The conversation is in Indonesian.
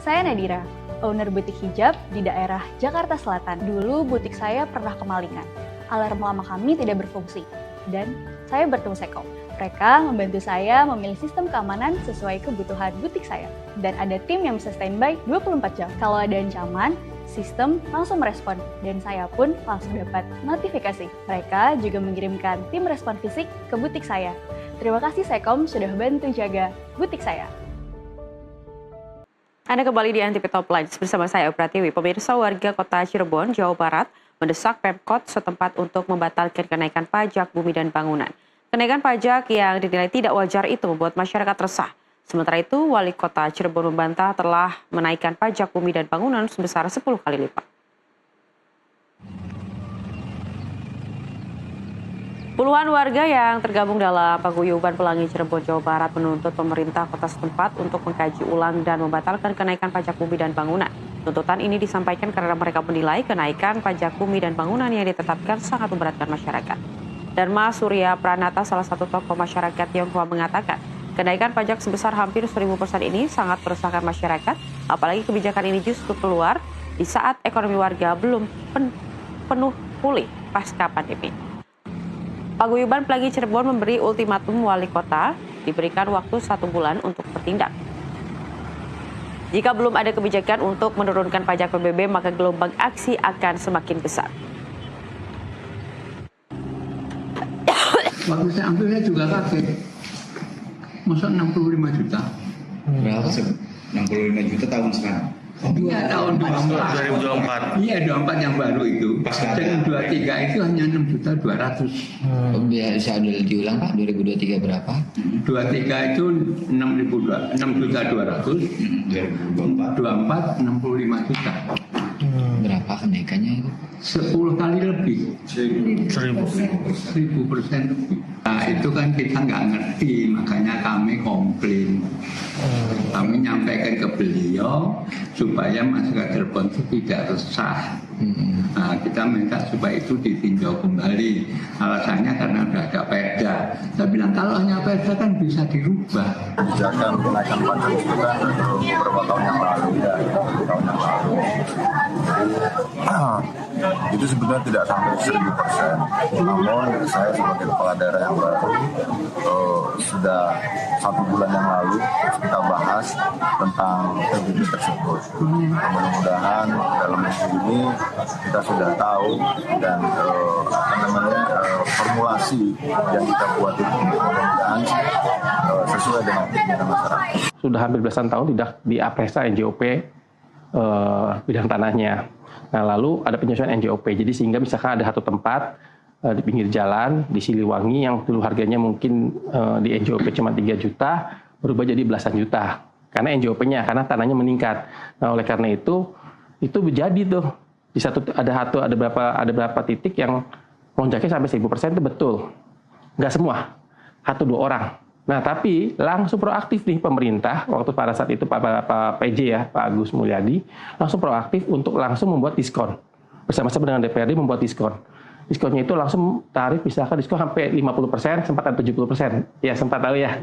Saya Nadira, owner butik hijab di daerah Jakarta Selatan. Dulu butik saya pernah kemalingan. Alarm lama kami tidak berfungsi. Dan saya bertemu Sekom. Mereka membantu saya memilih sistem keamanan sesuai kebutuhan butik saya. Dan ada tim yang bisa standby 24 jam. Kalau ada ancaman, sistem langsung merespon. Dan saya pun langsung dapat notifikasi. Mereka juga mengirimkan tim respon fisik ke butik saya. Terima kasih Sekom sudah bantu jaga butik saya. Anda kembali di Antv Top Lines bersama saya Pratiwi. Pemirsa, warga kota Cirebon, Jawa Barat mendesak Pemkot setempat untuk membatalkan kenaikan pajak bumi dan bangunan. Kenaikan pajak yang dinilai tidak wajar itu membuat masyarakat resah. Sementara itu, Wali Kota Cirebon membantah telah menaikkan pajak bumi dan bangunan sebesar 10 kali lipat. Puluhan warga yang tergabung dalam paguyuban Pelangi Cirebon, Jawa Barat menuntut pemerintah kota setempat untuk mengkaji ulang dan membatalkan kenaikan pajak bumi dan bangunan. Tuntutan ini disampaikan karena mereka menilai kenaikan pajak bumi dan bangunan yang ditetapkan sangat memberatkan masyarakat. Dharma Surya Pranata, salah satu tokoh masyarakat Tionghoa, mengatakan kenaikan pajak sebesar hampir 1000% ini sangat meresahkan masyarakat, apalagi kebijakan ini justru keluar di saat ekonomi warga belum penuh pulih pasca pandemi. Paguyuban Pelangi Cirebon memberi ultimatum wali kota diberikan waktu 1 bulan untuk bertindak. Jika belum ada kebijakan untuk menurunkan pajak PBB, maka gelombang aksi akan semakin besar. Waktu saya ambil saya juga kaget. Masa 65 juta? Berapa sih? 65 juta tahun sekarang? Iya, tahun 2024. Iya, 24 yang baru itu. Dan 23 itu hanya 6.200.000. Bisa diulang Pak, 2023 berapa? 23 itu 6.200.000. 24 65 juta. Berapa kenaikannya itu? 10 kali lebih. 1000% lebih. Nah, itu kan kita nggak ngerti, makanya kami komplain. Kami nyampaikan ke beliau supaya masyarakat Cirebon itu tidak resah. Nah, kita minta supaya itu ditinjau kembali. Alasannya karena sudah ada perda. Saya bilang kalau hanya perda kan bisa dirubah. Kebijakan kenaikan pajak itu kan beberapa tahun yang lalu ya, tahun yang lalu. Itu sebenarnya tidak sampai 1000%. Namun saya sebagai kepala daerah yang baru sudah 1 bulan yang lalu kita bahas tentang PBB tersebut. Mudah-mudahan dalam minggu ini kita sudah tahu dan formulasi yang kita buat itu mudah-mudahan sesuai dengan keinginan masyarakat. Sudah hampir belasan tahun tidak diapresa NJOP bidang tanahnya. Nah, lalu ada penyesuaian NJOP, jadi sehingga misalkan ada satu tempat di pinggir jalan di Siliwangi yang dulu harganya mungkin di NJOP cuma 3 juta, berubah jadi belasan juta karena NJOP-nya, karena tanahnya meningkat. Nah, oleh karena itu menjadi tuh di ada berapa titik yang lonjaknya sampai 1000% itu betul, nggak semua, 1-2 orang. Nah, tapi langsung proaktif nih pemerintah, waktu pada saat itu Pak PJ ya, Pak Agus Mulyadi, langsung proaktif untuk langsung membuat diskon. Bersama-sama dengan DPRD membuat diskon. Diskonnya itu langsung tarif misalkan diskon sampai 50%, sempat ada 70%. Ya, sempat tahu ya.